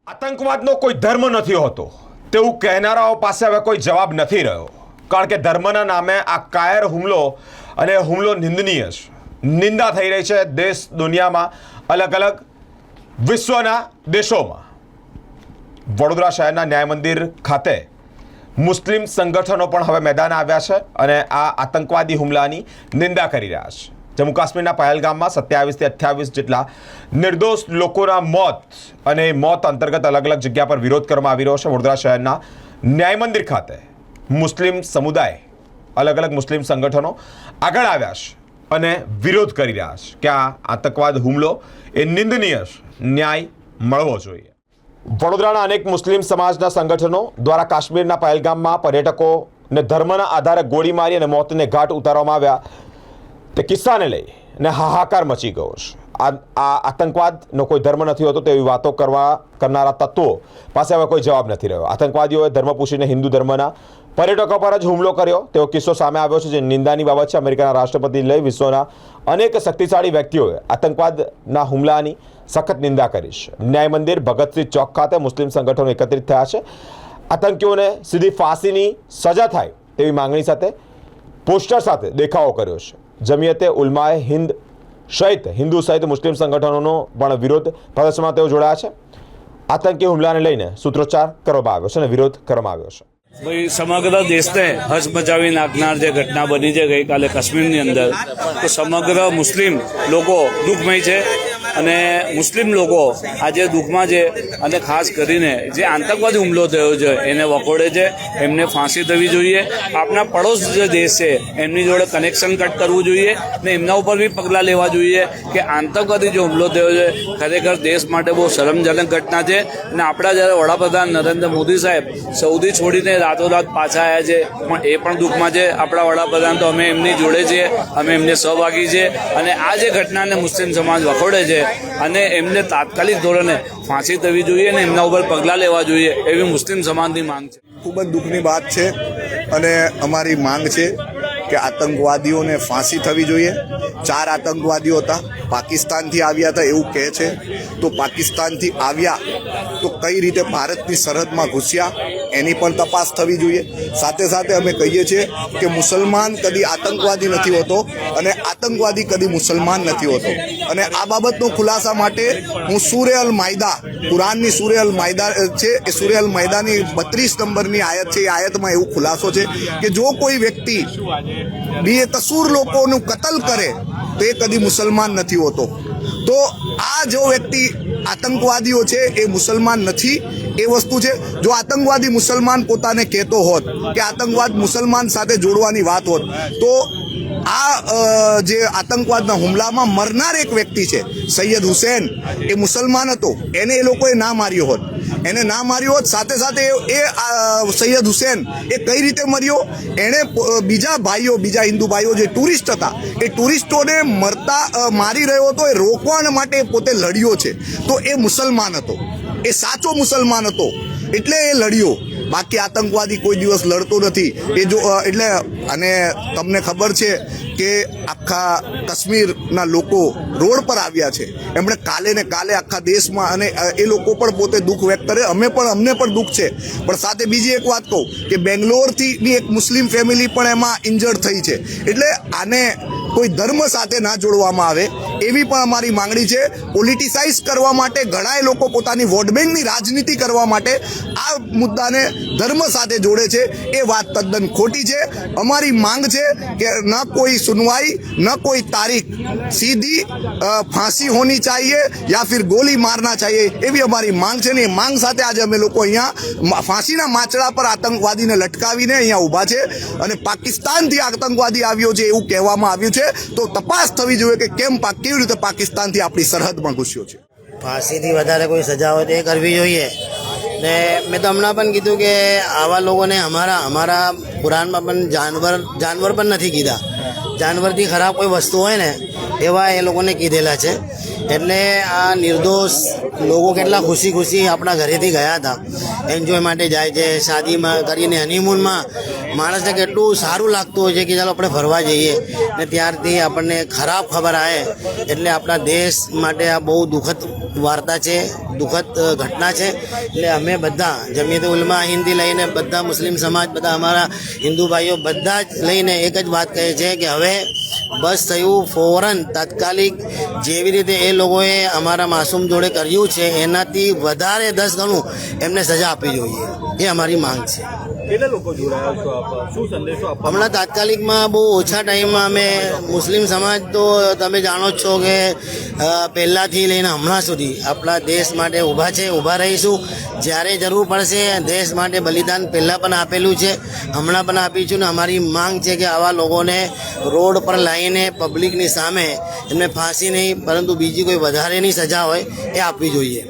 આતંકવાદનો કોઈ ધર્મ નથી હોતો તેવું કહેનારાઓ પાસે હવે કોઈ જવાબ નથી રહ્યો, કારણ કે ધર્મના નામે આ કાયર હુમલો અને હુમલો નિંદનીય છે. નિંદા થઈ રહી છે દેશ દુનિયામાં, અલગ અલગ વિશ્વના દેશોમાં. વડોદરા શહેરના ન્યાય મંદિર ખાતે મુસ્લિમ સંગઠનો પણ હવે મેદાને આવ્યા છે અને આ આતંકવાદી હુમલાની નિંદા કરી રહ્યા છે. જમ્મુ કાશ્મીરના પહેલગામમાં 27 થી 28 જેટલા નિર્દોષ લોકોના મોત અને મોત અંતર્ગત અલગ અલગ જગ્યા પર વિરોધ કરવામાં આવી રહ્યો છે. વડોદરા શહેરના ન્યાય મંદિર ખાતે મુસ્લિમ સમુદાય, અલગ અલગ મુસ્લિમ સંગઠનો આગળ આવ્યા છે અને વિરોધ કરી રહ્યા છે કે આ આતંકવાદ હુમલો એ નિંદનીય છે, ન્યાય મળવો જોઈએ. વડોદરાના અનેક મુસ્લિમ સમાજના સંગઠનો દ્વારા કાશ્મીરના પહેલગામમાં પર્યટકોને ધર્મના આધારે ગોળી મારી અને મોતને ઘાટ ઉતારવામાં આવ્યા તે કિસ્સાને લઈને હાહાકાર મચી ગયો છે. આ આતંકવાદનો કોઈ ધર્મ નથી હોતો તેવી વાતો કરનારા તત્વો પાસે હવે કોઈ જવાબ નથી રહ્યો. આતંકવાદીઓએ ધર્મ પૂછીને હિન્દુ ધર્મના પર્યટકો પર જ હુમલો કર્યો તેવો કિસ્સો સામે આવ્યો છે, જે નિંદાની બાબત છે. અમેરિકાના રાષ્ટ્રપતિ લઈ વિશ્વના અનેક શક્તિશાળી વ્યક્તિઓએ આતંકવાદના હુમલાની સખત નિંદા કરી છે. ન્યાય મંદિર ભગતસિંહ ચોક ખાતે મુસ્લિમ સંગઠનો એકત્રિત થયા છે. આતંકીઓને સીધી ફાંસીની સજા થાય તેવી માંગણી સાથે પોસ્ટર સાથે દેખાવો કર્યો છે. જમિયતે ઉલમાએ હિન્દ સહિત હિન્દુ સહિત મુસ્લિમ સંગઠનોનો પણ વિરોધ પ્રદર્શનમાં તેઓ જોડાયા છે. આતંકી હુમલાને લઈને સૂત્રોચ્ચાર કરવામાં આવ્યો છે અને વિરોધ કરવામાં આવ્યો છે. ભાઈ, સમગ્ર દેશને હચમચાવી નાખનાર જે ઘટના બની છે ગઈકાલે કાશ્મીરની અંદર, તો સમગ્ર મુસ્લિમ લોકો દુઃખમય છે અને મુસ્લિમ લોકો આજે દુઃખમાં છે. અને ખાસ કરીને જે આતંકવાદી હુમલો થયો છે એને વખોડે છે. એમને ફાંસી થવી જોઈએ. આપણા પડોશ જે દેશ છે એમની જોડે કનેક્શન કટ કરવું જોઈએ ને એમના ઉપર બી પગલાં લેવા જોઈએ કે આતંકવાદી જે હુમલો થયો છે ખરેખર દેશ માટે બહુ શરમજનક ઘટના છે. અને આપણા જ્યારે વડાપ્રધાન નરેન્દ્ર મોદી સાહેબ સૌદી છોડીને રાતોરાત પાછા આવ્યા છે, પણ એ પણ દુઃખમાં છે. આપણા વડાપ્રધાન તો અમે એમની જોડે છીએ, અમે એમને સહભાગી છે. અને આ જે ઘટનાને મુસ્લિમ સમાજ વખોડે છે અને એમને તાત્કાલિક ધોરણે ફાંસી થવી જોઈએ અને એમના ઉપર પગલાં લેવા જોઈએ એવી મુસ્લિમ સમાજની માંગ છે. ખૂબ જ દુઃખની વાત છે અને અમારી માંગ છે કે આતંકવાદીઓને ફાંસી થવી જોઈએ. 4 આતંકવાદીઓ હતા, પાકિસ્તાનથી આવ્યા હતા એવું કહે છે. તો પાકિસ્તાનથી આવ્યા તો કઈ રીતે ભારતની સરહદમાં ઘૂસ્યા એની પણ તપાસ થવી જોઈએ. સાથે સાથે અમે કહીએ છીએ કે મુસલમાન કદી આતંકવાદી નથી હોતો અને આતંકવાદી કદી મુસલમાન નથી હોતો. અને આ બાબતનો ખુલાસા માટે હું સૂરે અલ માયદા, કુરાનની સૂરે અલ માયદા છે, એ સૂરે અલ માયદાની 32 નંબરની આયત છે. એ આયતમાં એવું ખુલાસો છે કે જો કોઈ વ્યક્તિ બેકસૂર લોકોનું કતલ કરે તો એ કદી મુસલમાન નથી હોતો. તો આ જો વ્યક્તિ આતંકવાદીઓ છે એ મુસલમાન નથી, એ વસ્તુ છે. જો આતંકવાદી મુસલમાન પોતાને કહેતો હોત કે આતંકવાદ મુસલમાન સાથે જોડવાની વાત હોત, તો આ જે આતંકવાદના હુમલામાં મરનાર એક વ્યક્તિ છે સૈયદ હુસૈન, એ મુસલમાન હતો, એને એ લોકોએ ના માર્યો હોત. એને ના માર્યો હોત, સાથે સાથે એ સૈયદ હુસૈન એ કઈ રીતે મર્યો, એણે બીજા ભાઈઓ, બીજા હિન્દુ ભાઈઓ જે ટુરિસ્ટ હતા એ ટુરિસ્ટોને મારી રહ્યો હતો, એ રોકવા માટે પોતે લડ્યો છે. તો એ મુસલમાન હતો, એ સાચો મુસલમાન હતો એટલે એ લડ્યો. બાકી આતંકવાદી કોઈ દિવસ લડતો નથી. એ જો એટલે, અને તમને ખબર છે કે આખા કાશ્મીરના લોકો રોડ પર આવ્યા છે. એમણે કાલે ને કાલે આખા દેશમાં, અને એ લોકો પણ પોતે દુઃખ વ્યક્ત કરે, અમને પણ દુઃખ છે. પણ સાથે બીજી એક વાત કહું કે બેંગ્લોરથી એક મુસ્લિમ ફેમિલી પણ એમાં ઇન્જર્ડ થઈ છે. એટલે આને કોઈ ધર્મ સાથે ના જોડવામાં આવે એવી પણ અમારી માંગણી છે. પોલિટિસાઇઝ કરવા માટે ઘણાય લોકો પોતાની વોટ બેંકની રાજનીતિ કરવા માટે આ મુદ્દાને ધર્મ સાથે જોડે છે. એ વાત તદ્દન ખોટી છે. અમારી માંગ છે કે ન કોઈ સુનવાઈ, ન કોઈ તારીખ, સીધી ફાંસી હોની चाहिए या फिर गोली मारना चाहिए એવી અમારી માંગ છે. ને એ માંગ સાથે આજે અમે લોકો અહીંયા ફાંસીના માચડા પર આતંકવાદીને લટકાવીને અહીંયા ઊભા છે. અને પાકિસ્તાનથી આતંકવાદી આવ્યો છે એવું કહેવામાં આવ્યું છે. તો તપાસ થવી જોઈએ કે કેવી રીતે પાકિસ્તાનથી આપણી સરહદમાં ઘૂસ્યો છે. ફાંસીથી વધારે કોઈ સજા હોય તો એ કરવી જોઈએ. ને મેં તો હમણાં પણ કીધું કે આવા લોકોને અમારા કુરાનમાં પણ જાનવર પણ નથી કીધા. જાનવરથી ખરાબ કોઈ વસ્તુ હોય ને એવા એ લોકોને કીધેલા છે. એટલે આ નિર્દોષ લોકો કેટલા ખુશી આપણા ઘરેથી ગયા હતા, એન્જોય માટે જાય છે, શાદીમાં કરીને હનીમૂનમાં માણસને કેટલું સારું લાગતું હોય છે કે ચાલો આપણે ફરવા જઈએ, ને ત્યારથી આપણને ખરાબ ખબર આવે એટલે આપણા દેશ માટે આ બહુ દુઃખદ વાર્તા છે, દુઃખદ ઘટના છે. એટલે અમે બધા જમિયત ઉલમા હિન્દથી લઈને બધા મુસ્લિમ સમાજ, બધા અમારા હિન્દુ ભાઈઓ બધા જ લઈને એક જ વાત કહે છે કે હવે બસ થયું, ફોરન તાત્કાલિક જેવી રીતે એ લોકોએ અમારા માસૂમ જોડે કર્યું છે એનાથી વધારે 10 ગણું એમને સજા આપવી જોઈએ, એ અમારી માંગ છે. કેટલા લોકો જોડાયા છો આપ? શું સંદેશો આપવા? હમણાં તાત્કાલિકમાં બહુ ઓછા ટાઈમમાં અમે મુસ્લિમ સમાજ તો તમે જાણો જ છો કે પહેલાંથી લઈને હમણાં સુધી આપણા દેશ માટે ઊભા રહીશું. જ્યારે જરૂર પડશે દેશ માટે બલિદાન પહેલાં પણ આપેલું છે, હમણાં પણ આપીશું. ને અમારી માંગ છે કે આવા લોકોને રોડ પર લાવીને પબ્લિકની સામે એમને ફાંસી નહીં પરંતુ બીજી કોઈ વધારેની સજા હોય એ આપવી જોઈએ.